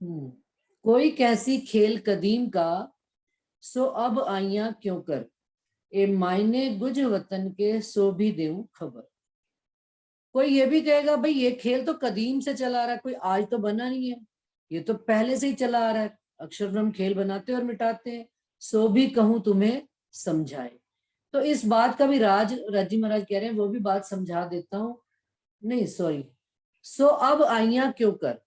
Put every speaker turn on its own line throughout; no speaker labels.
कोई कैसी खेल कदीम का, सो अब आइयां क्यों कर, ए मायने गुज वतन के, सो भी देऊं खबर। कोई ये भी कहेगा भाई ये खेल तो कदीम से चला आ रहा है, कोई आज तो बना नहीं है, ये तो पहले से ही चला आ रहा है। अक्षर ब्रह्म खेल बनाते और मिटाते हैं, सो भी कहूं तुम्हें समझाए। तो इस बात का भी राजी महाराज कह रहे हैं, वो भी बात समझा देता हूं। नहीं सॉरी, सो अब आइयां क्यों कर,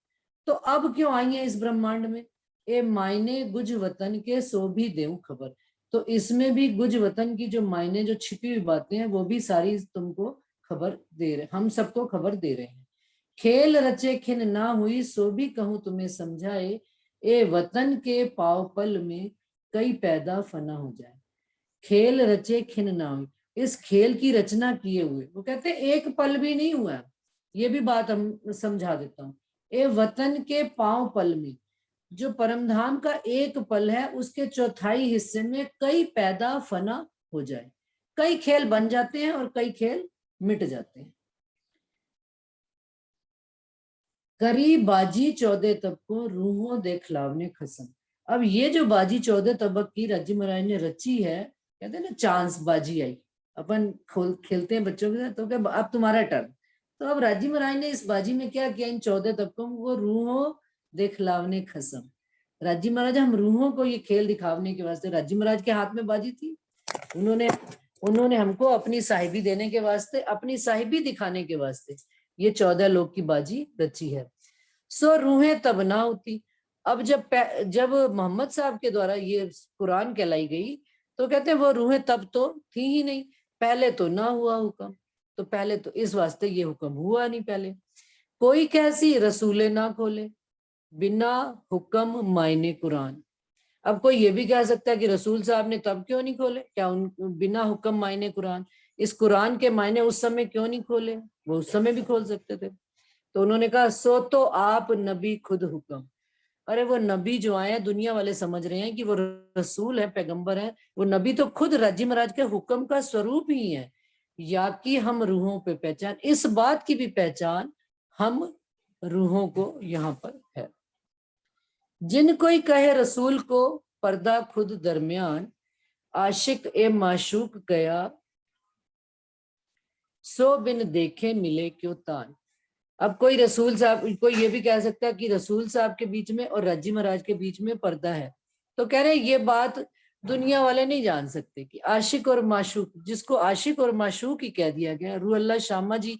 तो अब क्यों आई है इस ब्रह्मांड में, ए मायने गुज वतन के, सो भी देऊं खबर। तो इसमें भी गुज वतन की जो मायने, जो छिपी हुई बातें हैं, वो भी सारी तुमको खबर दे रहे, हम सबको खबर दे रहे हैं। खेल रचे खिन ना हुई, सो भी कहूं तुम्हें समझाए, ए वतन के पाव पल में, कई पैदा फना हो जाए। खेल रचे खिन ना हुई, इस खेल की रचना किए हुए, वो कहते हैं एक पल भी नहीं हुआ। ये भी बात हम समझा देता हूँ। ए वतन के पांव पल में, जो परमधाम का एक पल है, उसके चौथाई हिस्से में कई पैदा फना हो जाए। कई खेल बन जाते हैं और कई खेल मिट जाते हैं। करी बाजी 14 तब को, रूहों देखलावने खसम। अब ये जो बाजी 14 तबक की राज्य महाराज ने रची है, कहते हैं ना चांस बाजी आई, अपन खेलते हैं बच्चों के साथ, तो क्या अब तुम्हारा टर्न। तो अब राजी महाराज ने इस बाजी में क्या किया, इन 14 तबकों को, रूहों देखलावने खसम। राजी महाराज हम रूहों को ये खेल दिखावने के वास्ते, राजी महाराज के हाथ में बाजी थी, उन्होंने उन्होंने हमको अपनी साहिबी देने के वास्ते, अपनी साहिबी दिखाने के वास्ते ये 14 लोग की बाजी रची है। सो रूहें तब ना होती। अब जब मोहम्मद साहब के द्वारा ये कुरान कहलाई गई, तो कहते हैं वो रूहें तब तो थी ही नहीं, पहले तो ना हुआ हुक्म, तो पहले तो इस वास्ते ये हुक्म हुआ नहीं पहले। कोई कैसी रसूले ना खोले, बिना हुक्म मायने कुरान। अब कोई ये भी कह सकता है कि रसूल साहब ने तब क्यों नहीं खोले, क्या उन बिना हुक्म मायने कुरान, इस कुरान के मायने उस समय क्यों नहीं खोले, वो उस समय भी खोल सकते थे। तो उन्होंने कहा सो तो आप नबी खुद हुक्म। अरे वो नबी जो आए हैं, दुनिया वाले समझ रहे हैं कि वो रसूल है, पैगंबर है, वो नबी तो खुद राजी महाराज के हुक्म का स्वरूप ही है। या कि हम रूहों पे पहचान, इस बात की भी पहचान हम रूहों को यहाँ पर है। जिन कोई कहे रसूल को, पर्दा खुद दरमियान, आशिक ए माशूक गया, सो बिन देखे मिले क्यों तान। अब कोई रसूल साहब, कोई ये भी कह सकता है कि रसूल साहब के बीच में और रजी महाराज के बीच में पर्दा है, तो कह रहे ये बात दुनिया वाले नहीं जान सकते कि आशिक और माशूक, जिसको आशिक और माशूक ही कह दिया गया, रूह अल्लाह शामा जी,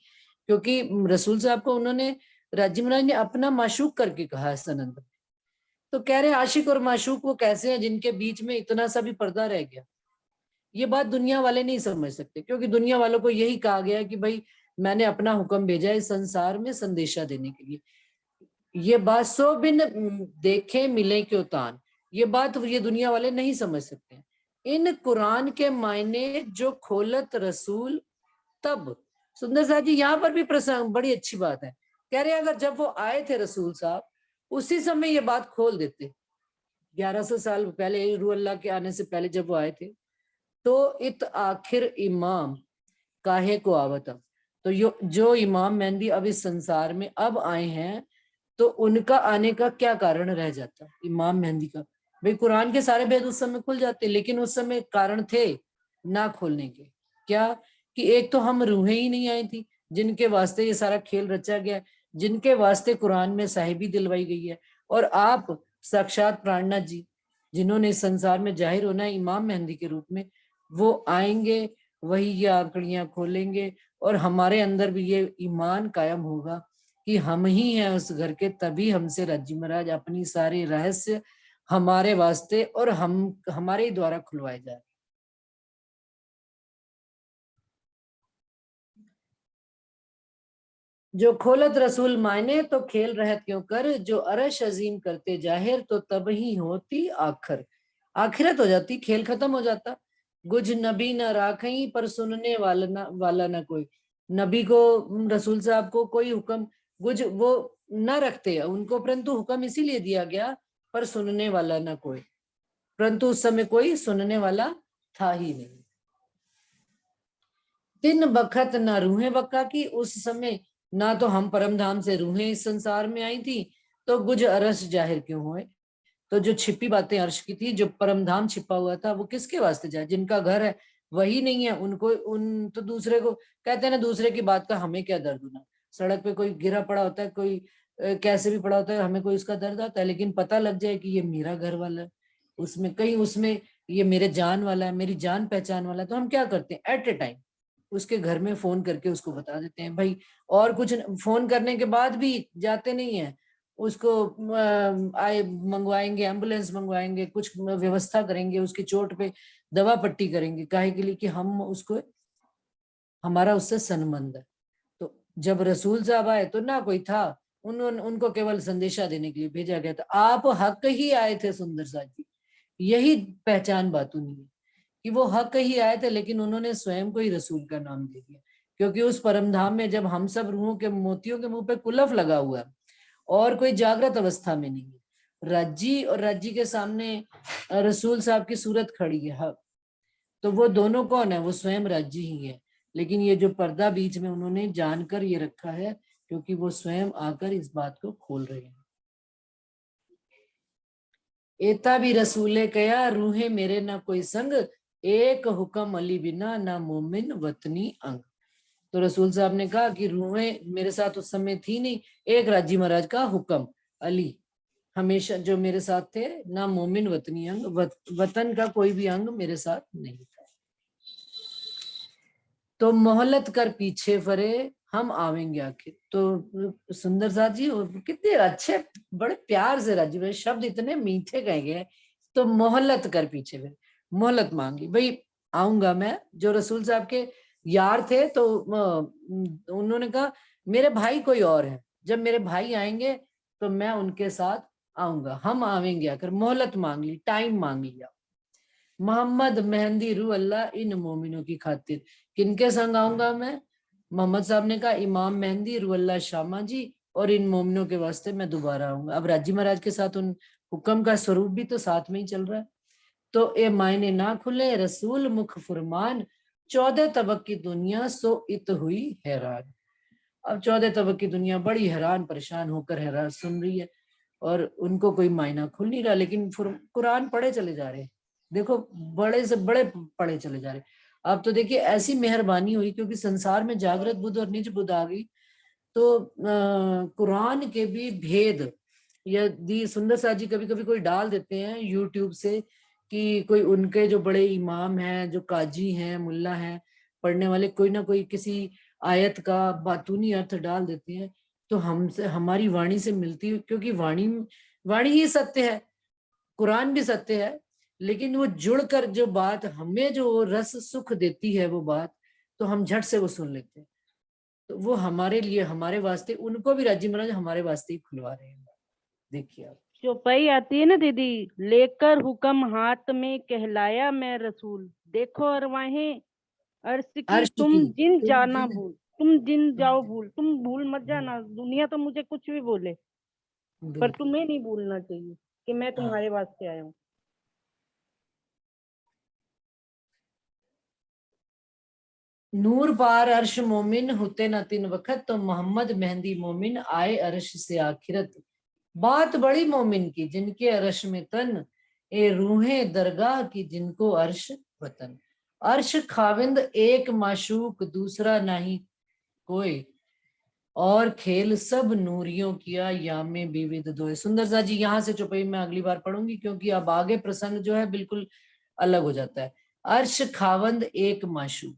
क्योंकि रसूल साहब को उन्होंने, रजी महाराज ने अपना माशूक करके कहा है सनंद। तो कह रहे आशिक और माशूक वो कैसे हैं जिनके बीच में इतना सा भी पर्दा रह गया। ये बात दुनिया वाले नहीं समझ सकते, क्योंकि दुनिया वालों को यही कहा गया है कि भाई मैंने अपना हुक्म भेजा है संसार में संदेशा देने के लिए। ये बात सो बिन देखे मिले क्यों तान, ये बात ये दुनिया वाले नहीं समझ सकते। इन कुरान के मायने जो खोलत रसूल तब। सुंदर साहब जी यहाँ पर भी प्रसंग, बड़ी अच्छी बात है, कह रहे अगर जब वो आए थे रसूल साहब, उसी समय ये बात खोल देते, 1100 साल पहले रूह अल्लाह के आने से पहले जब वो आए थे, तो इत आखिर इमाम काहे को आवत। अब तो जो इमाम मेहंदी अब इस संसार में अब आए हैं, तो उनका आने का क्या कारण रह जाता इमाम मेहंदी का। भाई कुरान के सारे भेद उस समय खुल जाते, लेकिन उस समय कारण थे ना खोलने के, क्या कि एक तो हम रूहें ही नहीं आई थी जिनके वास्ते ये सारा खेल रचा गया, जिनके वास्ते कुरान में साहिबी दिलवाई गई है। और आप साक्षात प्राणनाथ जी, जिन्होंने इस संसार में जाहिर होना है इमाम मेहंदी के रूप में, वो आएंगे, वही ये आंकड़ियां खोलेंगे, और हमारे अंदर भी ये ईमान कायम होगा कि हम ही हैं उस घर के, तभी हमसे रजी महाराज अपनी सारे रहस्य हमारे वास्ते और हम हमारे ही द्वारा खुलवाए जाए। जो खोलत रसूल मायने, तो खेल रहत क्यों कर, जो अरश अजीम करते जाहिर, तो तब ही होती आखिर, आखिरत हो जाती, खेल खत्म हो जाता। गुज नबी न राखई, पर सुनने वाला ना कोई। नबी को, रसूल साहब को कोई हुक्म गुज वो न रखते उनको, परंतु हुक्म इसीलिए दिया गया, पर सुनने वाला ना कोई, परंतु उस समय कोई सुनने वाला था ही नहीं। दिन बखत ना रूहें बक्का की, उस समय ना तो हम परम धाम से रूहें इस संसार में आई थी, तो गुज अरस जाहिर क्यों हुए। तो जो छिपी बातें अर्श की थी, जो परमधाम छिपा हुआ था, वो किसके वास्ते जाए? जिनका घर है वही नहीं है, उनको उन तो दूसरे को कहते हैं ना, दूसरे की बात का हमें क्या दर्द होना। सड़क पे कोई गिरा पड़ा होता है, कोई कैसे भी पड़ा होता है, हमें कोई उसका दर्द आता है, लेकिन पता लग जाए कि ये मेरा घर वाला है, उसमें कहीं उसमें ये मेरे जान वाला है, मेरी जान पहचान वाला है, तो हम क्या करते हैं, एट ए टाइम उसके घर में फोन करके उसको बता देते हैं भाई। और कुछ फोन करने के बाद भी जाते नहीं है, उसको आए मंगवाएंगे, एम्बुलेंस मंगवाएंगे, कुछ व्यवस्था करेंगे, उसकी चोट पे दवा पट्टी करेंगे, काहे के लिए कि हम उसको, हमारा उससे संबंध है। तो जब रसूल साहब आए तो ना कोई था, उनको केवल संदेशा देने के लिए भेजा गया था। आप हक ही आए थे सुंदर साथ जी, यही पहचान बातूनी है कि वो हक ही आए थे, लेकिन उन्होंने स्वयं को ही रसूल का नाम दे दिया। क्योंकि उस परमधाम में जब हम सब रूहों के मोतियों के मुंह पे कुलफ लगा हुआ है और कोई जागृत अवस्था में नहीं है, राजी और राजी के सामने रसूल साहब की सूरत खड़ी है, हक, तो वो दोनों कौन है? वो स्वयं राजी ही है। लेकिन ये जो पर्दा बीच में उन्होंने जानकर ये रखा है, क्योंकि वो स्वयं आकर इस बात को खोल रहे हैं। एता भी रसूले कया रूहे मेरे ना कोई संग, एक हुक्म अली बिना ना मोमिन वतनी अंग। तो रसूल साहब ने कहा कि रूहें मेरे साथ उस समय थी नहीं, एक राजी महाराज का हुक्म अली हमेशा जो मेरे साथ थे, ना मोमिन वतनी अंग, वतन का कोई भी अंग मेरे साथ नहीं था। तो मोहलत कर पीछे फरे हम आवेंगे आखिर। तो सुंदर साथ जी कितने अच्छे, बड़े प्यार से राजी भाई शब्द इतने मीठे कहे गए। तो मोहलत कर पीछे फरे, मोहलत मांगी भाई, आऊंगा मैं। जो रसूल साहब के यार थे तो उन्होंने कहा मेरे भाई कोई और है, जब मेरे भाई आएंगे तो मैं उनके साथ आऊंगा, हम आवेंगे आकर। मोहलत मांग ली, टाइम मांग लिया। मोहम्मद मेहंदी रू अल्लाह इन मोमिनों की खातिर, किनके संग आऊंगा मैं? मोहम्मद साहब ने कहा इमाम मेहंदी रू अल्लाह शामा जी, और इन मोमिनों के वास्ते मैं दोबारा आऊंगा। अब राजी महाराज के साथ उन हुक्म का स्वरूप भी तो साथ में ही चल रहा है। तो ए मायने ना खुले रसूल मुख फुरमान, 14 तबक की दुनिया सो इत हुई हैरान। अब 14 तबक की दुनिया बड़ी हैरान परेशान होकर हैरान सुन रही है, और उनको कोई मायना खुल नहीं रहा, लेकिन कुरान पढ़े चले जा रहे हैं। देखो बड़े से बड़े पढ़े चले जा रहे हैं। अब तो देखिए ऐसी मेहरबानी हुई, क्योंकि संसार में जागृत बुद्ध और निज बुद्ध आ गई, तो कुरान के भी भेद यदि सुंदर साथ जी कभी कभी कोई डाल देते हैं यूट्यूब से, कि कोई उनके जो बड़े इमाम हैं, जो काजी हैं, मुल्ला हैं, पढ़ने वाले, कोई ना कोई किसी आयत का बातूनी अर्थ डाल देते हैं, तो हमसे, हमारी वाणी से मिलती है, क्योंकि वाणी वाणी ही सत्य है, कुरान भी सत्य है, लेकिन वो जुड़कर जो बात हमें जो रस सुख देती है वो बात, तो हम झट से वो सुन लेते हैं। तो वो हमारे लिए, हमारे वास्ते, उनको भी राजी महाराज हमारे वास्ते ही खुलवा रहे हैं। देखिए आप,
चौपाई आती है ना दीदी, लेकर हुक्म हाथ में कहलाया मैं रसूल, देखो अरवाहें अर्श की
अर्श
तुम
की
जिन
तुम
जाना
जिन,
भूल, तुम जिन
तुम
जाओ
जिन,
भूल, तुम भूल मत जाना, दुनिया तो मुझे कुछ भी बोले, पर
बिल्कुल।
तुम्हें नहीं भूलना चाहिए कि मैं
हाँ,
तुम्हारे वास्ते आया हूँ।
नूर पार अर्श मोमिन होते न तीन वक्त, तो मोहम्मद मेहंदी मोमिन आए अर्श से आखिरत। बात बड़ी मोमिन की जिनके अर्श में तन, ए रूहें दरगाह की जिनको अर्श वतन। अर्श खाविंद एक माशूक दूसरा नहीं कोई, और खेल सब नूरियों किया यामे विविध दोए। सुंदर सा जी यहाँ से चुपई मैं अगली बार पढ़ूंगी, क्योंकि अब आगे प्रसंग जो है बिल्कुल अलग हो जाता है। अर्श खावंद एक माशूक,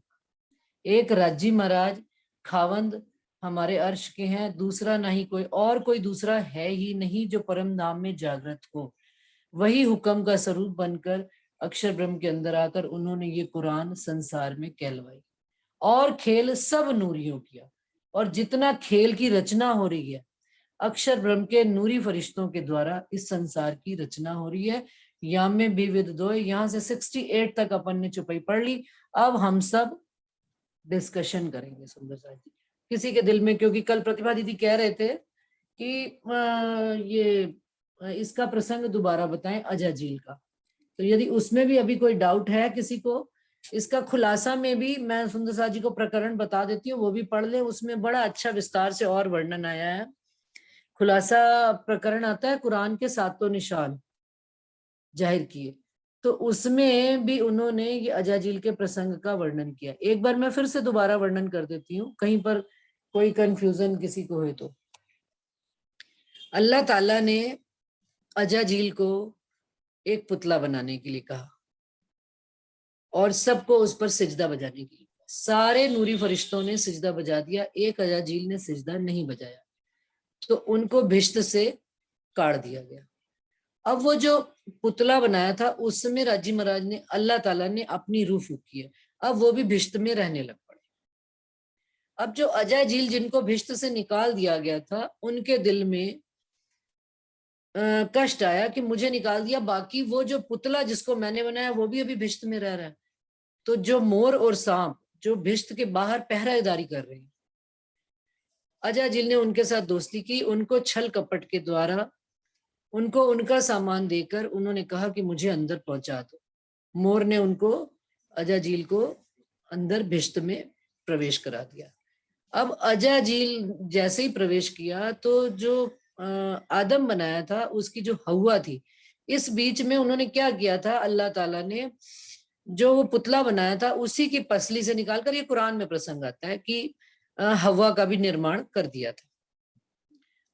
एक राजी महाराज खावंद हमारे अर्श के हैं, दूसरा नहीं कोई, और कोई दूसरा है ही नहीं जो परम धाम में जागृत हो। वही हुक्म का स्वरूप बनकर अक्षर ब्रह्म के अंदर आकर उन्होंने ये कुरान संसार में कहलवाई। और खेल सब नूरियों किया, और जितना खेल की रचना हो रही है अक्षर ब्रह्म के नूरी फरिश्तों के द्वारा इस संसार की रचना हो रही है। यामे विविध दो, यहाँ से 68 तक अपन ने चुपई पढ़ ली। अब हम सब डिस्कशन करेंगे सुंदर साथ जी, किसी के दिल में, क्योंकि कल प्रतिभा दीदी कह रहे थे कि इसका प्रसंग दोबारा बताएं अजाजील का, तो यदि उसमें भी अभी कोई डाउट है किसी को, इसका खुलासा में भी मैं सुंदर साथ जी को प्रकरण बता देती हूँ, वो भी पढ़ ले, उसमें बड़ा अच्छा विस्तार से और वर्णन आया है। खुलासा प्रकरण आता है, कुरान के 7 निशान जाहिर किए, तो उसमें भी उन्होंने ये अजाजील के प्रसंग का वर्णन किया। एक बार मैं फिर से दोबारा वर्णन कर देती हूँ, कहीं पर कोई कंफ्यूजन किसी को है तो। अल्लाह ताला ने अजाजील को एक पुतला बनाने के लिए कहा और सबको उस पर सिजदा बजाने के लिए। सारे नूरी फरिश्तों ने सिजदा बजा दिया, एक अजाजील ने सिजदा नहीं बजाया, तो उनको भिष्ट से काट दिया गया। अब वो जो पुतला बनाया था उसमें राजी महाराज ने, अल्लाह ताला ने अपनी रूह फूकी है, अब वो भी भिष्ट में रहने लग पड़े। अब जो अजाजील जिनको भिष्ट से निकाल दिया गया था, उनके दिल में कष्ट आया कि मुझे निकाल दिया, बाकी वो जो पुतला जिसको मैंने बनाया वो भी अभी भिष्ट में रह रहा है। तो जो मोर और सांप जो भिष्ट के बाहर पहरेदारी कर रहे हैं, अजाजील ने उनके साथ दोस्ती की, उनको छल कपट के द्वारा उनको उनका सामान देकर उन्होंने कहा कि मुझे अंदर पहुंचा दो। मोर ने उनको, अजाजील को अंदर भिष्ट में प्रवेश करा दिया। अब अजाजील जैसे ही प्रवेश किया तो जो आदम बनाया था उसकी जो हवा थी, इस बीच में उन्होंने क्या किया था, अल्लाह ताला ने जो वो पुतला बनाया था उसी की पसली से निकालकर, ये कुरान में प्रसंग आता है कि हवा का भी निर्माण कर दिया था।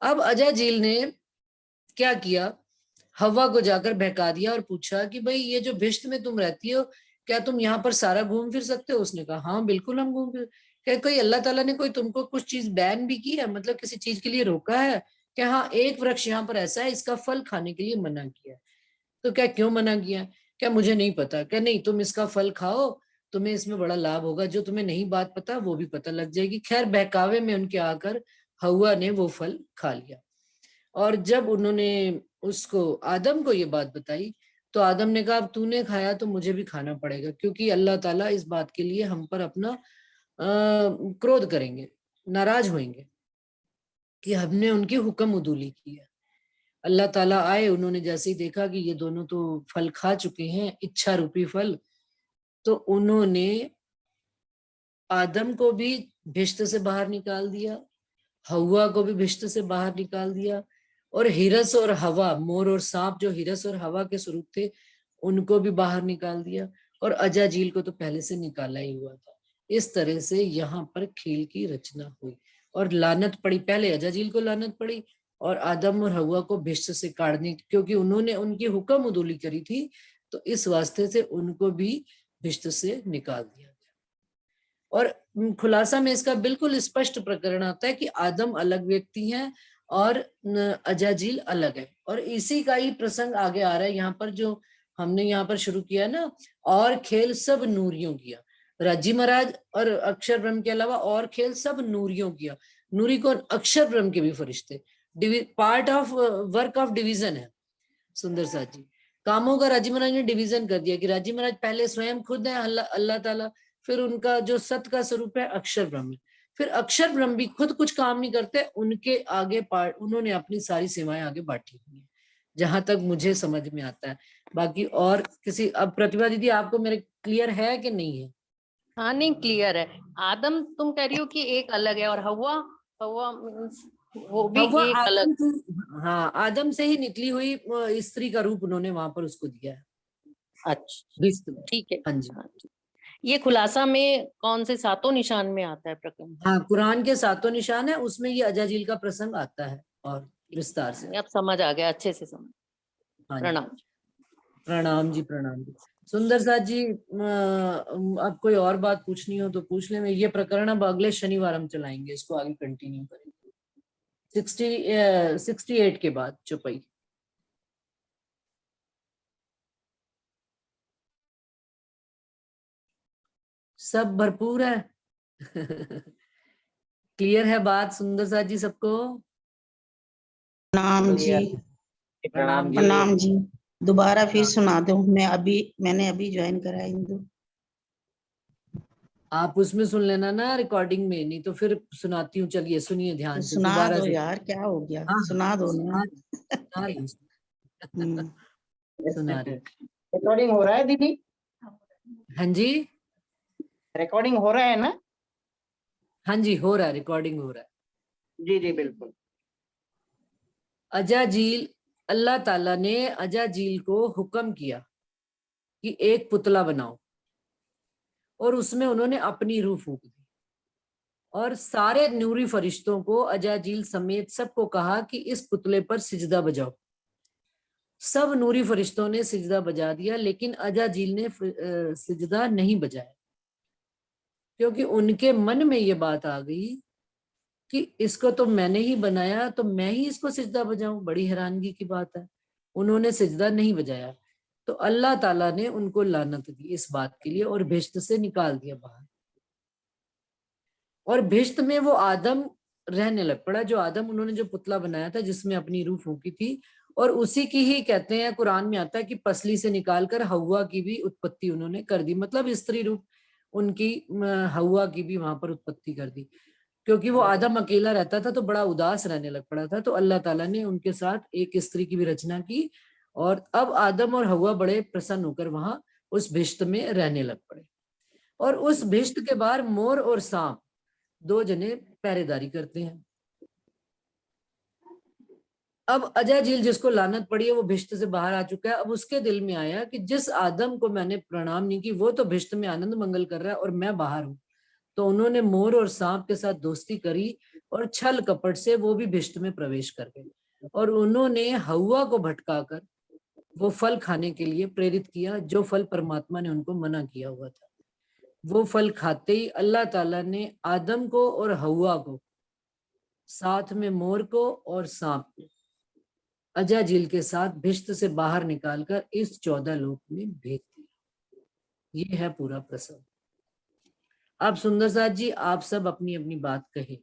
अब अजाजील ने क्या किया, हवा को जाकर बहका दिया और पूछा कि भाई ये जो भिष्ट में तुम रहती हो, क्या तुम यहाँ पर सारा घूम फिर सकते हो? उसने कहा हाँ बिल्कुल हम घूम फिर। क्या कोई अल्लाह ताला ने कोई तुमको कुछ चीज बैन भी की है, मतलब किसी चीज के लिए रोका है? क्या हाँ एक वृक्ष यहाँ पर ऐसा है इसका फल खाने के लिए मना किया है। तो क्या क्यों मना किया? क्या मुझे नहीं पता। क्या नहीं, तुम इसका फल खाओ, तुम्हें इसमें बड़ा लाभ होगा, जो तुम्हें नहीं बात पता वो भी पता लग जाएगी। खैर बहकावे में उनके आकर हवा ने वो फल खा लिया। और जब उन्होंने उसको आदम को ये बात बताई तो आदम ने कहा अब तूने खाया तो मुझे भी खाना पड़ेगा, क्योंकि अल्लाह ताला इस बात के लिए हम पर अपना क्रोध करेंगे, नाराज होंगे कि हमने उनकी हुक्म उदूली की है। अल्लाह ताला आए, उन्होंने जैसे ही देखा कि ये दोनों तो फल खा चुके हैं, इच्छा रूपी फल, तो उन्होंने आदम को भी भिष्ट से बाहर निकाल दिया, हवा को भी भिष्ट से बाहर निकाल दिया, और हिरस और हवा, मोर और सांप जो हिरस और हवा के स्वरूप थे, उनको भी बाहर निकाल दिया, और अजाजील को तो पहले से निकाला ही हुआ था। इस तरह से यहाँ पर खेल की रचना हुई और लानत पड़ी, पहले अजाजील को लानत पड़ी और आदम और हवा को भिष्ट से काटने, क्योंकि उन्होंने उनकी हुक्म उदूली करी थी, तो इस वास्ते से उनको भी भिष्ट से निकाल दिया। और खुलासा में इसका बिल्कुल स्पष्ट प्रकरण आता है कि आदम अलग व्यक्ति हैं और अजाजील अलग है। और इसी का ही प्रसंग आगे आ रहा है यहाँ पर, जो हमने यहाँ पर शुरू किया ना, और खेल सब नूरियों किया। राजी महाराज और अक्षर ब्रह्म के अलावा और खेल सब नूरियों किया। नूरी को अक्षर ब्रह्म के भी फरिश्ते, part of work of division है सुंदर साथ जी। कामों का राजी महाराज ने डिवीजन कर दिया कि राजी महाराज पहले स्वयं खुद है अल्लाह ताला, फिर उनका जो सत का स्वरूप है अक्षर ब्रह्म, फिर अक्षर ब्रह्म भी खुद कुछ काम नहीं करते, उनके आगे उन्होंने अपनी सारी सेवाएं आगे बांटी हुई है, जहां तक मुझे समझ में आता है। बाकी और किसी, अब प्रतिभा दीदी आपको मेरे क्लियर है कि नहीं है?
हाँ नहीं क्लियर है। आदम तुम कह रही हो कि एक अलग है, और हवा, हवा means वो भी
हवा
एक अलग।
आदम से, हाँ आदम से ही निकली हुई स्त्री का रूप उन्होंने वहां पर उसको दिया है।
अच्छा ठीक है।
हाँ जी।
हाँ, ये खुलासा में कौन से 7 निशान में आता है प्रकरण?
हाँ कुरान के 7 निशान है, उसमें ये अजाजील का प्रसंग आता है और विस्तार से।
अब समझ आ गया, अच्छे से समझ।
हाँ जी,
प्रणाम।
प्रणाम जी, प्रणाम जी। सुंदर साथ जी, अब कोई और बात पूछनी हो तो पूछ ले। मैं ये प्रकरण अब अगले शनिवार हम चलाएंगे, इसको आगे कंटिन्यू करेंगे 68 के बाद चौपाई। सब भरपूर है क्लियर है बात सुंदर साथ जी सबको?
प्रणाम जी।
प्रणाम जी।
प्रणाम जी। दोबारा फिर
हाँ।
सुना दो, मैंने अभी ज्वाइन करा है हिंदू।
आप उसमें सुन लेना ना रिकॉर्डिंग में, नहीं तो फिर सुनाती हूँ। चलिए सुनिए ध्यान से
सुना
दोबारा
दो
से।
यार, क्या हो गया,
हाँ
सुना दो ना।
सुना रही हूँ। सुना रही हूँ।
रिकॉर्डिंग हो रहा है दीदी?
हाँ जी,
रिकॉर्डिंग हो रहा है ना?
हाँ जी हो रहा है, रिकॉर्डिंग हो रहा है।
जी जी बिल्कुल।
अजाजील, अल्लाह ताला ने अजाजील को हुक्म किया कि एक पुतला बनाओ, और उसमें उन्होंने अपनी रूह फूंक दी, और सारे नूरी फरिश्तों को अजाजील समेत सबको कहा कि इस पुतले पर सिजदा बजाओ। सब नूरी फरिश्तों ने सिजदा बजा दिया, लेकिन अजाजील ने सिजदा नहीं बजाया, क्योंकि उनके मन में ये बात आ गई कि इसको तो मैंने ही बनाया, तो मैं ही इसको सिजदा बजाऊं, बड़ी हैरानगी की बात है। उन्होंने सिजदा नहीं बजाया, तो अल्लाह ताला ने उनको लानत दी इस बात के लिए और बेश्त से निकाल दिया बाहर। और बेश्त में वो आदम रहने लग पड़ा, जो आदम उन्होंने जो पुतला बनाया था जिसमें अपनी रूह फूंकी थी, और उसी की ही कहते हैं, कुरान में आता है कि पसली से निकालकर हव्वा की भी उत्पत्ति उन्होंने कर दी, मतलब स्त्री रूप उनकी हव्वा की भी वहां पर उत्पत्ति कर दी। क्योंकि वो आदम अकेला रहता था तो बड़ा उदास रहने लग पड़ा था, तो अल्लाह ताला ने उनके साथ एक स्त्री की भी रचना की, और अब आदम और हव्वा बड़े प्रसन्न होकर वहां उस भिष्ट में रहने लग पड़े। और उस भिष्ट के बाहर मोर और सांप दो जने पहरेदारी करते हैं। अब अजाजील जिसको लानत पड़ी है वो भिष्ट से बाहर आ चुका है। अब उसके दिल में आया कि जिस आदम को मैंने प्रणाम नहीं की वो तो भिष्ट में आनंद मंगल कर रहा है और मैं बाहर हूं। तो उन्होंने मोर और सांप के साथ दोस्ती करी और छल कपट से वो भी भिष्ट में प्रवेश कर गए, और उन्होंने हव्वा को भटकाकर वो फल खाने के लिए प्रेरित किया जो फल परमात्मा ने उनको मना किया हुआ था। वो फल खाते ही अल्लाह ताला ने आदम को और हव्वा को, साथ में मोर को और सांप को, अजाजील के साथ भिष्ट से बाहर निकालकर इस 14 लोक में भेज दिया। ये है पूरा प्रसंग। अब सुंदर साथ जी आप सब अपनी अपनी बात कहे।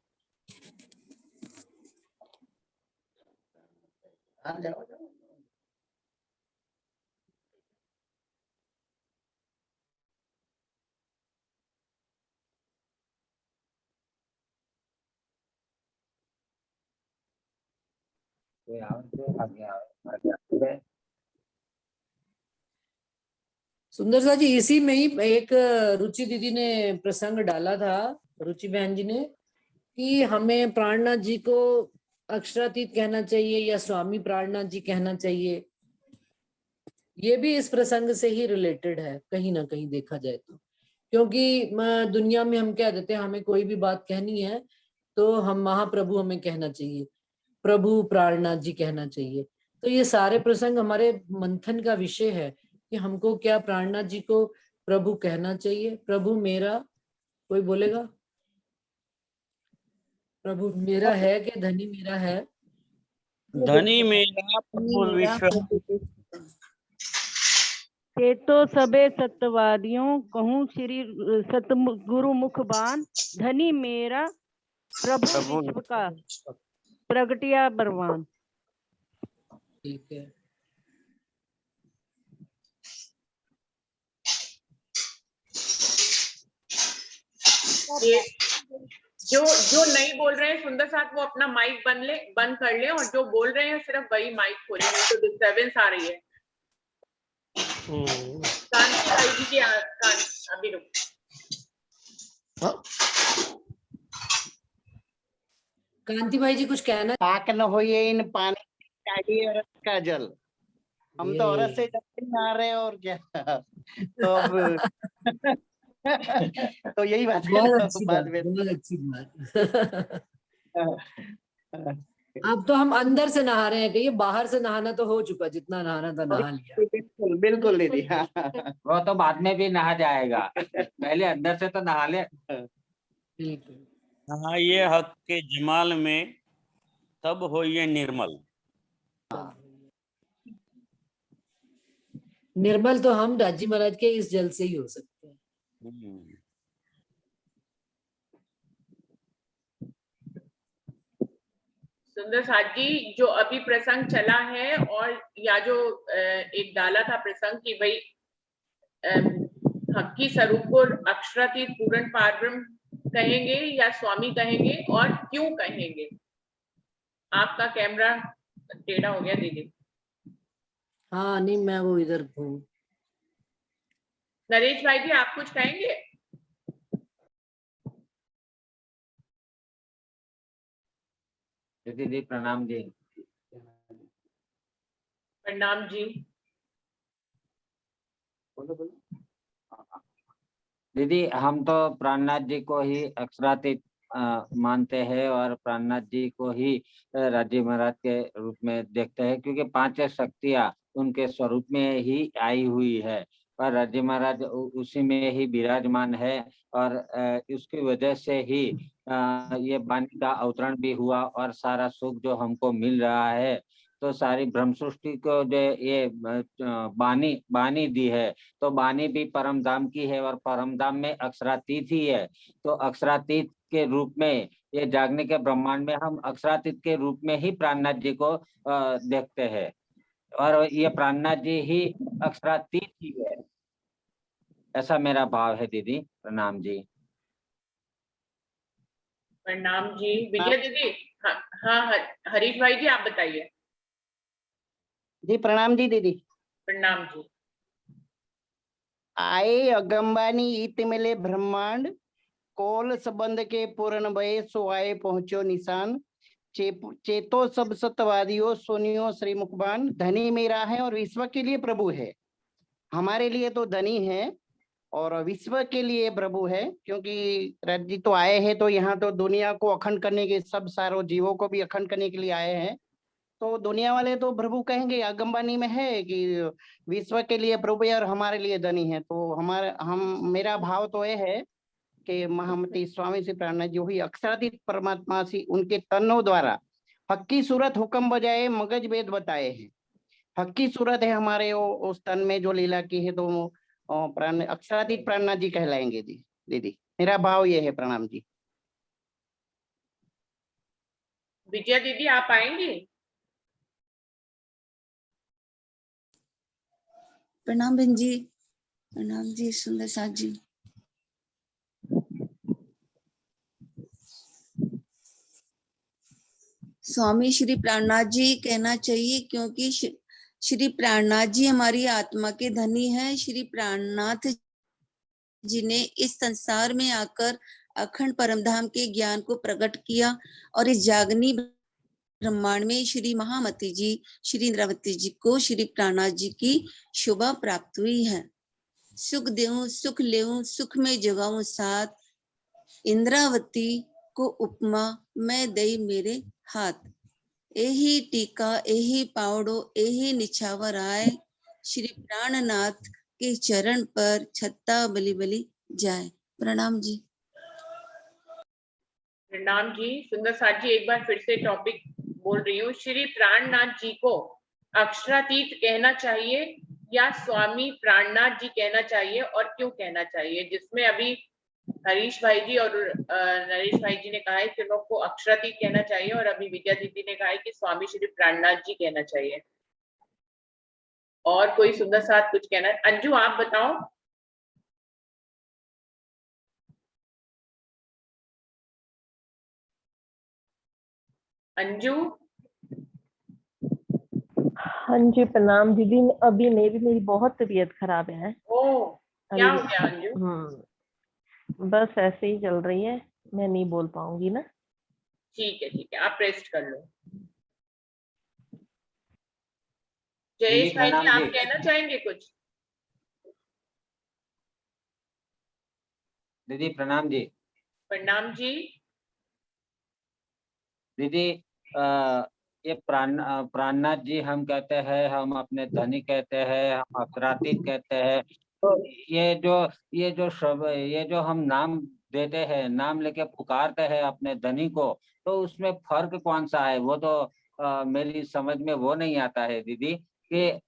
सुंदर सा जी इसी में ही एक रुचि दीदी ने प्रसंग डाला था, रुचि बहन जी ने, कि हमें प्राणनाथ जी को अक्षरातीत कहना चाहिए या स्वामी प्राणनाथ जी कहना चाहिए। ये भी इस प्रसंग से ही रिलेटेड है कहीं ना कहीं देखा जाए तो, क्योंकि दुनिया में हम क्या देते हैं, हमें कोई भी बात कहनी है तो हम महाप्रभु हमें कहना चाहिए, प्रभु प्राणनाथ जी कहना चाहिए। तो ये सारे प्रसंग हमारे मंथन का विषय है कि हमको क्या प्राणनाथ जी को प्रभु कहना चाहिए। प्रभु मेरा, कोई बोलेगा? प्रभु मेरा है कि धनी मेरा है?
धनी मेरा प्रभु विश्व
ते तो सबे सत्यवादियों कहूँ श्री सतगुरु मुखबान, धनी मेरा प्रभु विश्व का प्रगटिया बरवान।
ठीक है।
ये जो नहीं बोल रहे हैं सुंदर साथ वो अपना माइक बंद कर ले, और जो बोल रहे हैं सिर्फ वही माइक खोले, नहीं तो डिस्टर्बेंस आ रही है। कांति भाई जी की अभी रुक।
कांति भाई जी कुछ कहना?
पाक न हो ये इन पानी चाहिए औरत का जल। हम तो औरत से जल नहा रहे हैं और क्या। तो अब तो यही बात है।
बहुत अच्छी बात, बहुत अच्छी बात। अब तो हम अंदर से नहा रहे हैं, कहिए बाहर से नहाना तो हो चुका, जितना नहाना था नहा लिया।
बिल्कुल बिल्कुल दीदी।
वो तो बाद में भी नहा जाएगा, पहले अंदर से तो नहा ले।
बिल्कुल।
हाँ, ये हक के जमाल में तब हो ये निर्मल।
निर्मल तो हम राजी महाराज के इस जल से ही हो सकते हैं।
सुंदर साथ जी जो अभी प्रसंग चला है, और या जो एक डाला था प्रसंग कि भाई हक्की स्वरूप को अक्षरातीत पूर्ण पारब्रह्म कहेंगे या स्वामी कहेंगे, और क्यों कहेंगे? आपका कैमरा टेढ़ा हो गया दीदी।
हाँ नहीं, मैं वो इधर हूँ।
नरेश भाई जी आप कुछ कहेंगे?
दीदी प्रणाम जी।
प्रणाम जी।
दीदी हम तो प्राणनाथ जी को ही अक्षरातीत मानते हैं और प्राणनाथ जी को ही राज्य महाराज के रूप में देखते हैं, क्योंकि पांच शक्तियां उनके स्वरूप में ही आई हुई है और राज्य महाराज उसी में ही विराजमान है। और उसकी वजह से ही ये वाणी का अवतरण भी हुआ और सारा सुख जो हमको मिल रहा है। तो सारी ब्रह्म सृष्टि को जो ये बानी दी है, तो बानी भी परम धाम की है और परम धाम में अक्षरातीत ही है। तो अक्षरातीत के रूप में ये जागने के ब्रह्मांड में हम अक्षरातीत के रूप में ही प्राणनाथ जी को देखते हैं और ये प्राणनाथ जी ही अक्षरातीत ही है, ऐसा मेरा भाव है। दीदी प्रणाम जी।
प्रणाम जी। विजय दीदी। हाँ हाँ, हरीश भाई जी आप बताइए।
जी प्रणाम जी दीदी।
प्रणाम जी।
आए अगंबानी ईत मिले ब्रह्मांड, कोल संबंध के पूर्ण भय सो आए पहुंचो निशान। चेतो सब सत्यवादियों सुनियो श्री मुखबान। धनी मेरा है और विश्व के लिए प्रभु है। हमारे लिए तो धनी है और विश्व के लिए प्रभु है, क्योंकि राज्य तो आए हैं तो यहाँ तो दुनिया को अखंड करने के, सब सारों जीवों को भी अखंड करने के लिए आए हैं। तो दुनिया वाले तो प्रभु कहेंगे, अगंबानी में है कि विश्व के लिए प्रभु है और हमारे लिए धनी है। तो मेरा भाव तो ये है कि महामती स्वामी श्री प्राणनाथ जी ही अक्षरातीत परमात्मा सी उनके तनों द्वारा हक्की सूरत हुक्म बजाए मगज वेद बताए हैं। हक्की सूरत है हमारे उस तन में जो लीला की है, तो अक्षरातीत प्राणनाथ जी कहलाएंगे। दीदी मेरा भाव ये है। प्रणाम जी।
विजया दीदी आप आएंगी।
प्रणाम बहन जी। प्रणाम जी सुंदर साथ जी। स्वामी श्री प्राणनाथ जी कहना चाहिए, क्योंकि श्री प्राणनाथ जी हमारी आत्मा के धनी हैं। श्री प्राणनाथ जी ने इस संसार में आकर अखंड परमधाम के ज्ञान को प्रकट किया और इस जागनी ब्रह्मांड में श्री महामती जी, श्री इंद्रावती जी को श्री प्राणनाथ जी की शोभा प्राप्त हुई है। सुख देऊं सुख लेऊं सुख में जगाऊं साथ, इंद्रावती को उपमा मैं दई मेरे हाथ। एही टीका एही पावड़ो एही निछावर आए, श्री प्राणनाथ के चरण पर छत्ता बलि बलि जाए। प्रणाम जी।
प्रणाम जी। सुंदर साथ जी एक बार फिर से टॉपिक बोल रही हूँ। श्री प्राणनाथ जी को अक्षरातीत कहना चाहिए या स्वामी प्राणनाथ जी कहना चाहिए, और क्यों कहना चाहिए? जिसमें अभी हरीश भाई जी और नरेश भाई जी ने कहा है कि लोग को अक्षरातीत कहना चाहिए, और अभी विद्या दीदी ने कहा है कि स्वामी श्री प्राणनाथ जी कहना चाहिए। और कोई सुंदर साथ कुछ कहना है? अंजू आप बताओ। अंजू।
हाँ जी प्रणाम दीदी। अभी मेरी बहुत तबीयत खराब है।
ओ क्या हो गया अंजू?
बस ऐसे ही चल रही है, मैं नहीं बोल पाऊंगी ना।
ठीक है आप रेस्ट कर लो। जयेश भाई जी आप कहना चाहेंगे कुछ?
दीदी प्रणाम जी।
प्रणाम जी।
दीदी ये प्राणनाथ जी हम कहते हैं, हम अपने धनी कहते हैं, हम अक्षरातीत कहते हैं। तो ये जो हम नाम देते हैं, नाम लेके पुकारते हैं अपने धनी को, तो उसमें फर्क कौन सा है? वो तो मेरी समझ में वो नहीं आता है दीदी, कि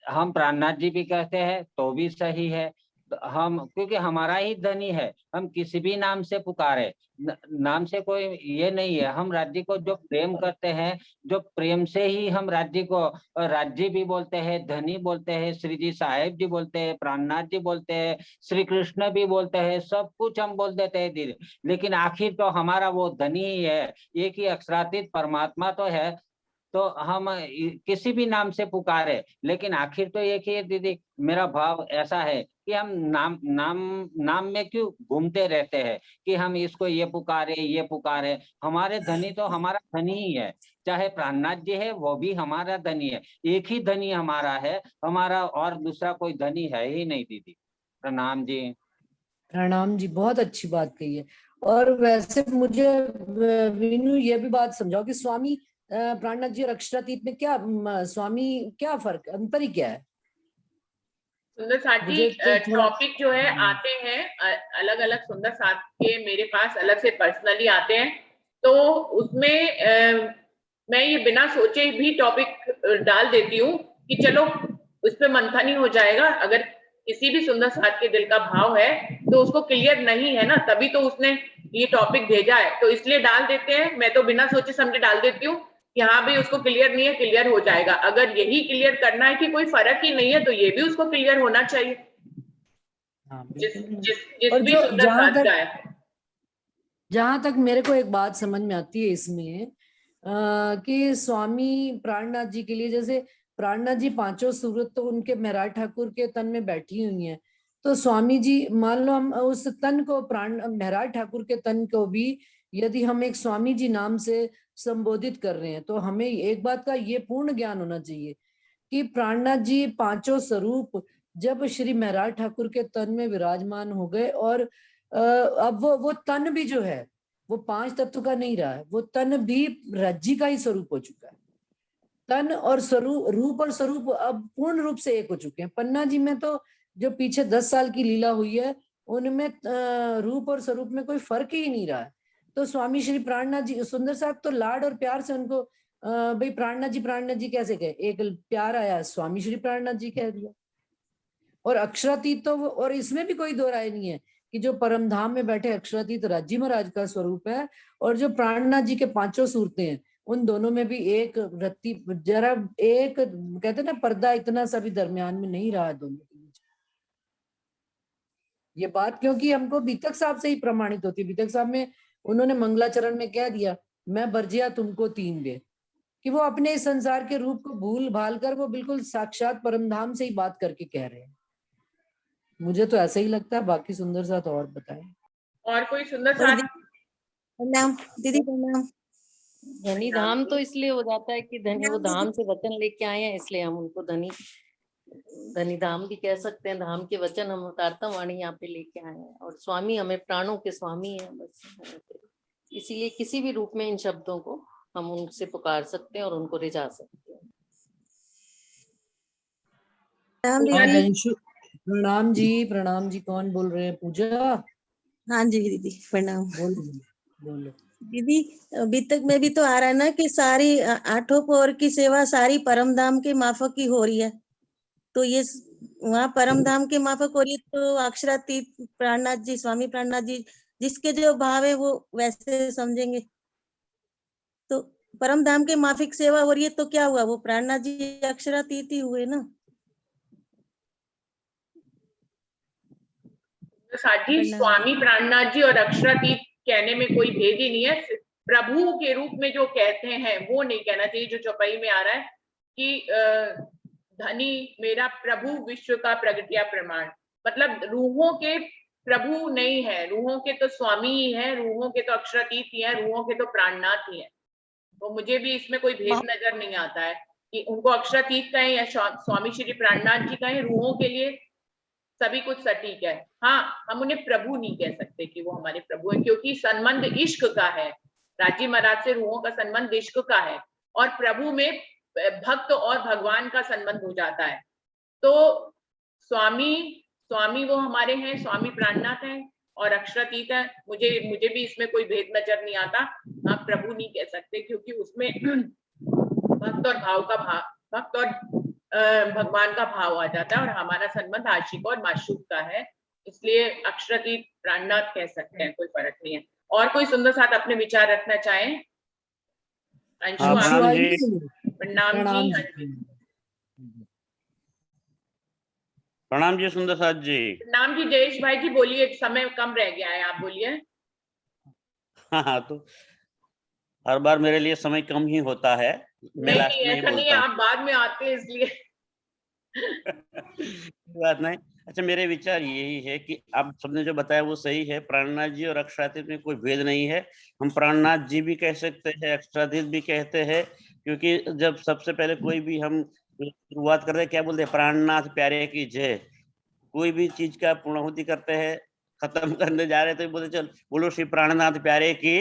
हम प्राणनाथ जी भी कहते हैं तो भी सही है। हम क्योंकि हमारा ही धनी है, हम किसी भी नाम से पुकारे, नाम से कोई ये नहीं है। हम राज्य को जो प्रेम करते हैं, जो प्रेम से ही हम राज्य को राज्य भी बोलते हैं, धनी बोलते हैं, श्री जी साहेब जी बोलते हैं, प्राणनाथ जी बोलते हैं, श्री कृष्ण भी बोलते हैं, सब कुछ हम बोल देते हैं दीदी। लेकिन आखिर तो हमारा वो धनी ही है, एक ही अक्षरातीत परमात्मा तो है। तो हम किसी भी नाम से पुकारे, लेकिन आखिर तो एक ही है दीदी। मेरा भाव ऐसा है कि हम नाम में क्यों घूमते रहते हैं कि हम इसको ये पुकारे। हमारे धनी तो हमारा धनी ही है, चाहे प्राणनाथ जी है वो भी हमारा धनी है, एक ही धनी हमारा है, हमारा और दूसरा कोई धनी है ही नहीं दीदी। प्रणाम जी।
प्रणाम जी, बहुत अच्छी बात कही है। और वैसे मुझे वीनू ये भी बात समझाओ कि स्वामी प्राणनाथ जी और अक्षरातीत में क्या स्वामी क्या फर्क, अंतर ही क्या है?
सुंदर साथ जी,
मुझे तो थोड़ा
टॉपिक जो है आते हैं अलग अलग, सुंदर साथ के मेरे पास अलग से पर्सनली आते हैं, तो उसमें मैं ये बिना सोचे भी टॉपिक डाल देती हूँ कि चलो उस पर मंथन ही हो जाएगा। अगर किसी भी सुंदर साथ के दिल का भाव है तो उसको क्लियर नहीं है ना, तभी तो उसने ये टॉपिक भेजा है, तो इसलिए डाल देते हैं। मैं तो बिना सोचे समझे डाल देती हूँ कि हाँ भाई उसको क्लियर नहीं है, क्लियर हो जाएगा। अगर यही क्लियर करना है कि कोई फर्क ही नहीं है तो ये भी उसको क्लियर होना चाहिए,
हाँ
जिस
बिल्कुल।
जिस जिस
और
भी
जो
सुंदर साथ का है।
जहां तक मेरे को एक बात समझ में आती है इसमें कि स्वामी प्राणनाथ जी के लिए, जैसे प्राणनाथ जी पांचों सूरत तो उनके महराज ठाकुर के तन में बैठी हुई हैं, तो स्वामी जी मान लो हम उस तन को महराज ठाकुर के तन को भी यदि हम एक स्वामी जी नाम से संबोधित कर रहे हैं, तो हमें एक बात का ये पूर्ण ज्ञान होना चाहिए कि प्राणनाथ जी पांचों स्वरूप जब श्री महराज ठाकुर के तन में विराजमान हो गए, और अब वो तन भी जो है वो पांच तत्व का नहीं रहा है, वो तन भी रज्जी का ही स्वरूप हो चुका है। तन और स्वरूप, रूप और स्वरूप अब पूर्ण रूप से एक हो चुके हैं। पन्ना जी में तो जो पीछे 10 साल की लीला हुई है उनमें रूप और स्वरूप में कोई फर्क ही नहीं रहा है। तो स्वामी श्री प्राणनाथ जी, सुंदर साहब तो लाड और प्यार से उनको भाई प्राणनाथ जी कैसे गए, एक प्यार आया स्वामी श्री प्राणनाथ जी कह दिया। और अक्षरातीत तो और इसमें भी कोई दो राय नहीं है कि जो परम धाम में बैठे अक्षरातीत राज्य महाराज का स्वरूप है, और जो प्राणनाथ जी के पांचों सूरतें हैं उन दोनों में भी एक रत्ती जरा एक कहते ना पर्दा इतना सा भी दरमियान में नहीं रहा दोनों के बीच। ये बात क्योंकि हमको बीतक साहब से ही प्रमाणित होती है। बीतक साहब में उन्होंने मंगलाचरण में कह दिया, मैं बरजिया तुमको तीन दे, कि वो अपने इस संसार के रूप को भूल भाल कर वो बिल्कुल साक्षात परमधाम से ही बात करके कह रहे हैं। मुझे तो ऐसा ही लगता है, बाकी सुंदर साथ और बताएं।
और कोई सुंदर साथ?
प्रणाम दीदी, प्रणाम।
धनी धाम तो इसलिए हो जाता है कि धनी वो धाम से वचन लेके आए हैं, इसलिए हम उनको धनी धाम भी कह सकते हैं। धाम के वचन हम अवतारता वाणी यहाँ पे लेके आए हैं, और स्वामी हमें प्राणों के स्वामी हैं बस। इसीलिए किसी भी रूप में इन शब्दों को हम उनसे पुकार सकते हैं और उनको रिझा सकते हैं।
प्रणाम जी, प्रणाम जी। कौन बोल रहे हैं? पूजा?
हाँ जी दीदी, प्रणाम।
बोलो
दीदी, अभी तक में भी तो आ रहा है ना कि सारी आठों पौर की सेवा सारी परम धाम के माफक ही हो रही है, तो ये वहाँ परम धाम के माफक हो रही है, तो अक्षरातीत प्राणनाथ जी, स्वामी प्राणनाथ जी जिसके जो भाव है वो वैसे समझेंगे। तो परम धाम के माफिक सेवा हो रही है तो क्या हुआ, वो प्राणनाथ जी अक्षरातीत ही हुए ना।
साजी, स्वामी प्राणनाथ जी और अक्षरातीत कहने में कोई भेद ही नहीं है। प्रभु के रूप में जो कहते हैं वो नहीं कहना चाहिए, जो चौपाई में आ रहा है कि धनी मेरा प्रभु विश्व का प्रगटिया प्रमाण, मतलब रूहों के प्रभु नहीं है, रूहों के तो स्वामी ही है, रूहों के तो अक्षरातीत ही है, रूहों के तो प्राणनाथ ही है। तो मुझे भी इसमें कोई भेद नजर नहीं आता है कि उनको अक्षरातीत कहें या स्वामी श्री प्राणनाथ जी कहें, रूहों के लिए सभी कुछ सटीक है। हाँ, हम उन्हें प्रभु नहीं कह सकते कि वो हमारे प्रभु हैं, क्योंकि संबंध इश्क का है। राजी महाराज से रूहों का संबंध इश्क का है, और प्रभु में भक्त और भगवान का संबंध हो जाता है। तो स्वामी वो हमारे हैं, स्वामी प्राणनाथ हैं और अक्षरातीत है। मुझे भी इसमें कोई भेद नजर नहीं आता। आप प्रभु नहीं कह सकते, क्योंकि उसमें भक्त और भगवान का भाव आ जाता है, और हमारा संबंध आशिक और माशूक का है, इसलिए अक्षरातीत प्राणनाथ कह सकते हैं, कोई फर्क नहीं है। और कोई सुंदर साथ अपने विचार रखना चाहें? अंशु, प्रणाम जी।
प्रणाम जी सुंदर साथ जी।
प्रणाम जी। जयेश भाई जी बोलिए, समय कम रह गया है, आप बोलिए।
हाँ, तो हर बार मेरे लिए समय कम ही होता है, मैं लास्ट में ही
ऐसा नहीं है,
बोलता हूँ।
आप बाद में आते हैं इसलिए।
बात नहीं, अच्छा, मेरे विचार यही है कि आप सबने जो बताया वो सही है। प्राणनाथ जी और अक्षरातीत में कोई भेद नहीं है। हम प्राणनाथ जी भी कह सकते हैं, अक्षरातीत भी कहते हैं, क्योंकि जब सबसे पहले कोई भी हम शुरुआत करते हैं, क्या बोलते हैं? प्राणनाथ प्यारे की जय। कोई भी चीज का पूर्णाहुति करते हैं, खत्म करने जा रहे हैं, तो बोलते चल बोलो श्री प्राणनाथ प्यारे की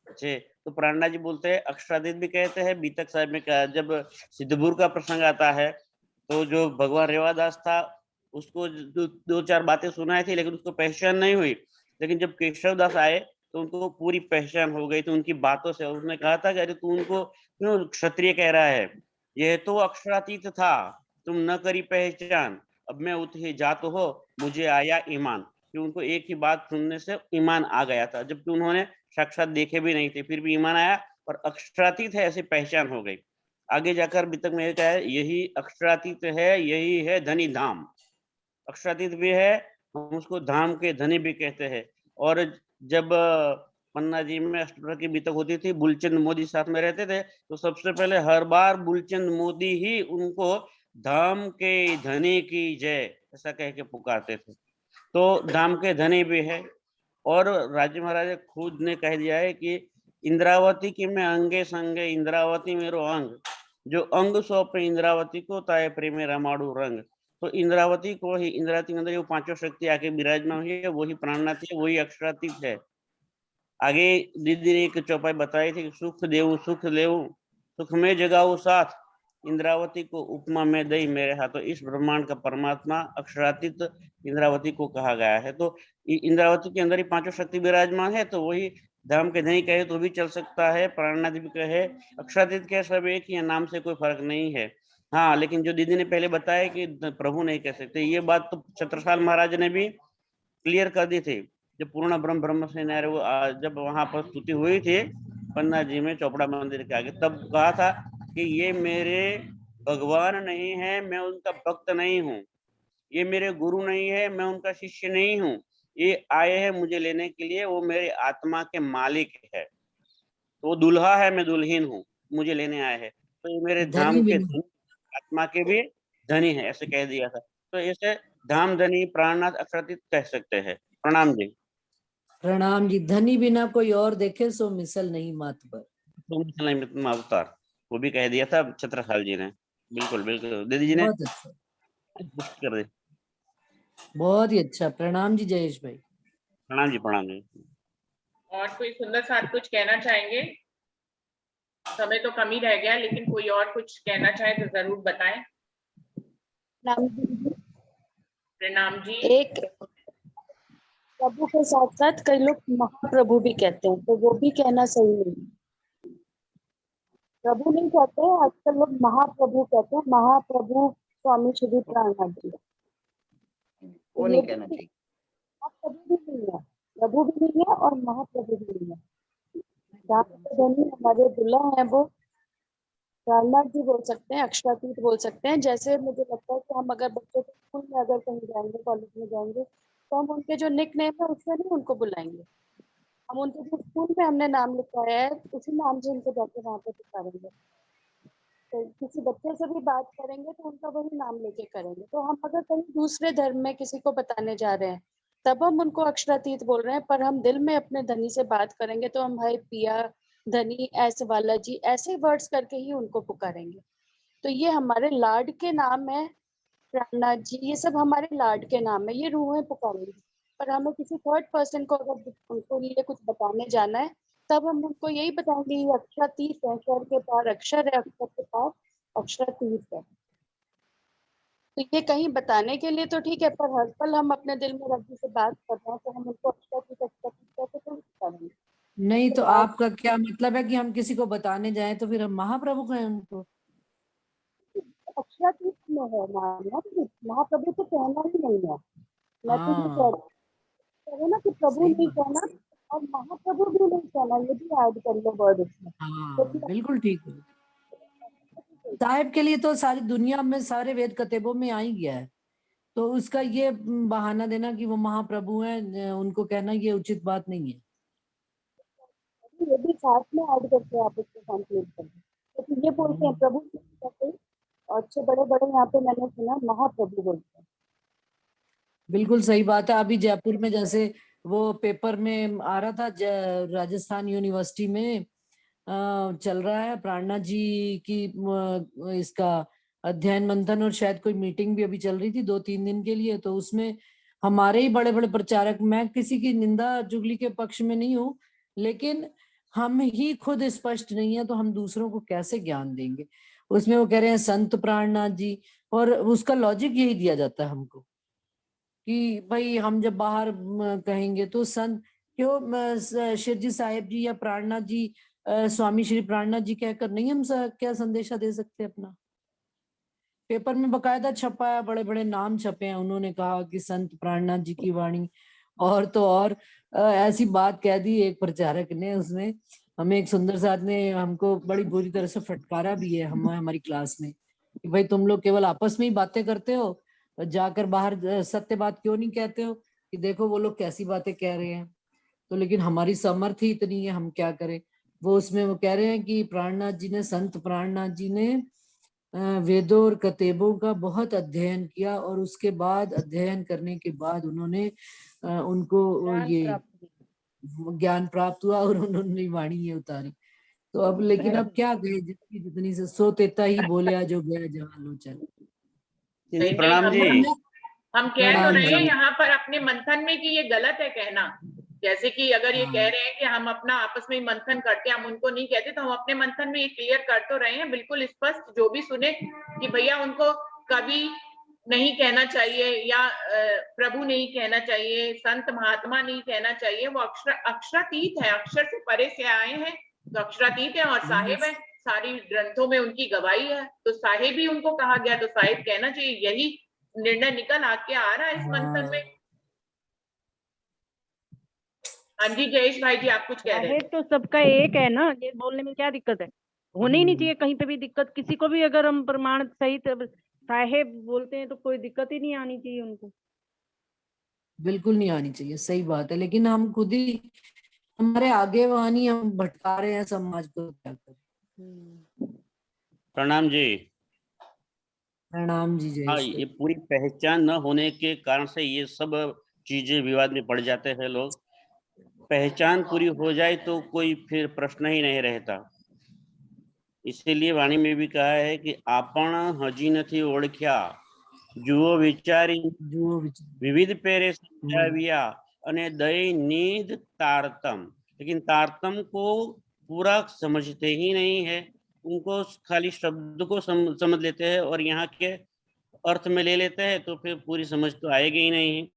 जय। तो प्राणनाथ जी बोलते हैं, अक्षरातीत भी कहते हैं। बीतक साहब में जब सिद्धपुर का प्रसंग आता है, तो जो भगवान रेवादास था, उसको दो चार बातें सुनाई थी, लेकिन उसको पहचान नहीं हुई। लेकिन जब केशवदास आए तो उनको पूरी पहचान हो गई थी उनकी बातों से। उसने कहा था कि अरे तू उनको क्यों क्षत्रिय कह रहा है? यह तो अक्षरातीत था, तुम न करी पहचान। अब मैं उत ही जात हो, मुझे आया ईमान। कि उनको एक ही बात सुनने से ईमान आ गया था, जबकि उन्होंने साक्षात देखे भी नहीं थे, फिर भी ईमान आया और अक्षरातीत है ऐसी पहचान हो गई। आगे जाकर बीतक में क्या है, यही अक्षरातीत है, यही है धनी धाम। अक्षरातीत भी है, हम उसको धाम के धनी भी कहते हैं। और जब पन्ना जी में अष्टप्रहर की बीतक होती थी, बुलचंद मोदी साथ में रहते थे, तो सबसे पहले हर बार बुलचंद मोदी ही उनको धाम के धनी की जय ऐसा कह के पुकारते थे। तो धाम के धनी भी है। और राजे महाराज खुद ने कह दिया है कि इंद्रावती की मैं अंगे संगे, इंद्रावती मेरो अंग, जो अंग सौंपे इंद्रावती को, ताए प्रेमे रमाड़ू रंग। तो इंद्रावती को ही, इंद्रावती के अंदर जो पांचों शक्ति आके विराजमान हुई है, वही प्राणनाथ है, वही अक्षरातीत है। आगे दीदी ने एक चौपाई बताई थी कि सुख देव सुख लेव, सुख में जगाओ साथ, इंद्रावती को उपमा में दई मेरे हाथों। इस ब्रह्मांड का परमात्मा अक्षरातीत इंद्रावती को कहा गया है। तो इंद्रावती के अंदर ही पांचों शक्ति विराजमान है, तो वही धाम के धनी कहे तो भी चल सकता है, प्राणनाथ भी कहे, अक्षरातीत के सब एक ही है, नाम से कोई फर्क नहीं है। हाँ, लेकिन जो दीदी ने पहले बताया कि प्रभु नहीं कह सकते, ये बात तो छत्रसाल महाराज ने भी क्लियर कर दी थी। जब पूर्ण ब्रह्म ब्रह्म से नारे वो जब वहां पर स्तुति हुई थी पन्ना जी में चौपड़ा मंदिर के आगे, तब कहा था कि ये मेरे भगवान नहीं है, मैं उनका भक्त नहीं हूँ। ये मेरे गुरु नहीं है, मैं उनका शिष्य नहीं हूँ। ये आए हैं मुझे लेने के लिए, वो मेरे आत्मा के मालिक है। तो वो दुल्हा है, मैं दुल्हीन हूँ, मुझे लेने आए हैं। तो ये मेरे
धनी
धाम के
भी
धनी, आत्मा के भी धनी है, ऐसे कह दिया था। तो ऐसे धाम धनी प्राणनाथ अक्षरातीत कह सकते हैं। प्रणाम जी।
प्रणाम जी। धनी बिना कोई और देखे सो मिसल नहीं मात पर।
अवतार वो भी कह दिया था छत्रसाल जी ने। बिल्कुल बिल्कुल, दीदी जी ने
बहुत अच्छा,
पुष्ट कर दी।
बहुत ही अच्छा। प्रणाम जी जयेश भाई।
प्रणाम जी, प्रणाम जी।
और कोई सुंदर साथ कुछ कहना चाहेंगे? समय तो कम ही रह गया, लेकिन कोई और कुछ कहना चाहे तो जरूर बताएं। प्रणाम जी।
एक प्रभु के साथ साथ कई लोग महाप्रभु भी कहते हैं, तो वो भी कहना सही नहीं। प्रभु नहीं कहते हैं, आजकल लोग महाप्रभु कहते हैं। महाप्रभु स्वामी श्री प्राणनाथ जी,
वो नहीं कहना चाहिए।
महाप्रभु भी नहीं है, प्रभु भी नहीं है और महाप्रभु भी नहीं है। धनी हमारे दुल्हा है, वो प्राणनाथ जी बोल सकते हैं, अक्षरातीत बोल सकते हैं। जैसे मुझे लगता है कि हम अगर बच्चों के स्कूल में अगर कहीं जाएंगे, कॉलेज में जाएंगे, तो हम उनके जो निक नेम है उससे नहीं उनको बुलाएंगे। हम उनके जो स्कूल में हमने नाम लिखवाया है, उसी नाम से उनको जाके वहां पे पुकारेंगे। तो किसी बच्चे से भी बात करेंगे तो उनका वही नाम लेके करेंगे। तो हम अगर कहीं दूसरे धर्म में किसी को बताने जा रहे हैं, तब हम उनको अक्षरातीत बोल रहे हैं, पर हम दिल में अपने धनी से बात करेंगे तो हम भाई पिया, धनी, ऐसे वाला जी, ऐसे वर्ड्स करके ही उनको पुकारेंगे। तो ये हमारे लाड के नाम है, प्राणनाथ जी, ये सब हमारे लाड के नाम है, ये रूहें पुकारेंगी। पर हमें किसी थर्ड पर्सन को अगर उनको लिए कुछ बताने जाना है, तब हम उनको यही बताएंगे, ये अक्षरातीत है, स्वर के पार अक्षर है, अक्षर के पार अक्षरातीत है। तो ये कहीं बताने के लिए तो ठीक है, पर हर पल हम अपने दिल में रब जी से बात कर रहे हैं, तो हम उनको अक्षरातीत अक्षरातीत कैसे तो बताएंगे?
नहीं तो
तो आज
आपका क्या मतलब है कि हम किसी को बताने जाएं तो फिर हम महाप्रभु कहें उनको?
अक्षरातीत में है नाम ना, तो महाप्रभु तो कहना ही नहीं है। मैं तो ये कह
हाँ,
रही हूँ ना कि प्रभु
सही
नहीं
बात।
कहना और महाप्रभु भी नहीं कहना, ये भी ऐड कर लो वर्ड इसमें।
हाँ,
क्योंकि
बिल्कुल ठीक है। साहिब के लिए तो सारी दुनिया में सारे वेद कतेबों में आ ही गया है, तो उसका ये बहाना देना कि वो महाप्रभु हैं, उनको कहना ये उचित बात नहीं है।
ये भी साथ में ऐड करके आप इसको कंप्लीट कर दो, क्योंकि ये बोलते हैं प्रभु कहते हैं, और अच्छे बड़े बड़े यहाँ पे मैंने सुना महाप्रभु बोलते हैं।
बिल्कुल सही बात है। अभी जयपुर में जैसे वो पेपर में आ रहा था, राजस्थान यूनिवर्सिटी में चल रहा है प्राणनाथ जी की इसका अध्ययन मंथन, और शायद कोई मीटिंग भी अभी चल रही थी 2-3 दिन के लिए। तो उसमें हमारे ही बड़े बड़े प्रचारक, मैं किसी की निंदा चुगली के पक्ष में नहीं हूँ, लेकिन हम ही खुद स्पष्ट नहीं है तो हम दूसरों को कैसे ज्ञान देंगे। उसमें वो कह रहे हैं संत प्राणनाथ जी, और उसका लॉजिक यही दिया जाता है हमको कि भाई हम जब बाहर कहेंगे तो संत क्यों शिरजी साहिब जी या प्राणनाथ जी, स्वामी श्री प्राणनाथ जी कहकर नहीं हम क्या संदेशा दे सकते अपना। पेपर में बकायदा छपा है, बड़े बड़े नाम छपे हैं, उन्होंने कहा कि संत प्राणनाथ जी की वाणी। और तो और ऐसी बात कह दी एक प्रचारक ने, उसने हमें, एक सुंदर साथ ने हमको बड़ी बुरी तरह से फटकारा भी है हमारी क्लास में कि भाई तुम लोग केवल आपस में ही बातें करते हो, जाकर बाहर सत्य बात क्यों नहीं कहते हो कि देखो वो लोग कैसी बातें कह रहे हैं। तो लेकिन हमारी सामर्थ्य ही इतनी है, हम क्या करें। वो उसमें वो कह रहे हैं कि प्राणनाथ जी ने, संत प्राणनाथ जी ने वेदों और कतेबों का बहुत अध्ययन किया, और उसके बाद अध्ययन करने के बाद उन्होंने उनको ये ज्ञान प्राप्त हुआ और उन्होंने वाणी ये उतारी। तो अब लेकिन अब क्या कहे, जितनी जितनी से सो तेता ही बोलिया जो गया जहाँ लो चल।
नहीं,
प्रणाम जी।
हम कह तो
प्रणाम
रहे हैं
जी।
यहाँ पर अपने मंथन में कि ये गलत है कहना। जैसे कि अगर ये कह रहे हैं कि हम अपना आपस में ही मंथन करते हैं, हम उनको नहीं कहते, तो हम अपने मंथन में ये क्लियर कर तो रहे हैं बिल्कुल स्पष्ट, जो भी सुने कि भैया उनको कभी नहीं कहना चाहिए, या प्रभु नहीं कहना चाहिए, संत महात्मा नहीं कहना चाहिए। वो अक्षरातीत है, अक्षर से परे से आए हैं तो अक्षरातीत है, और साहेब है, सारी ग्रंथों में उनकी गवाही है, तो साहेब ही उनको कहा गया, तो साहेब कहना चाहिए। यही निर्णय निकल आके आ रहा है इस मंथन में। हाँ जी जयेश भाई जी, आप कुछ कह रहे
साहेब तो सबका एक है ना, ये बोलने में क्या दिक्कत है? होने ही नहीं चाहिए कहीं पे भी दिक्कत, किसी को भी अगर हम प्रमाण सहित साहेब बोलते हैं तो कोई दिक्कत ही नहीं आनी चाहिए उनको।
बिल्कुल नहीं आनी चाहिए, सही बात है। लेकिन हम खुद ही, हमारे आगे वानी हम भटका रहे हैं समाज को, क्या करें।
प्रणाम जी।
प्रणाम जी
हाँ,
जयेश
ये
भाई।
पूरी पहचान न होने के कारण से ये सब चीजें विवाद में पड़ जाते हैं लोग। पहचान पूरी हो जाए तो कोई फिर प्रश्न ही नहीं रहता। इसीलिए वाणी में भी कहा है कि आपण हजी નથી ઓળખ્યા, જુઓ વિચારી વિવિધ પેરે સમજાવ્યા અને દઈ નીધ तारतम। लेकिन तारतम को पूरा समझते ही नहीं है, उनको खाली शब्द को समझ लेते हैं और यहाँ के अर्थ में ले लेते हैं, तो फिर पूरी समझ तो आएगी ही नहीं।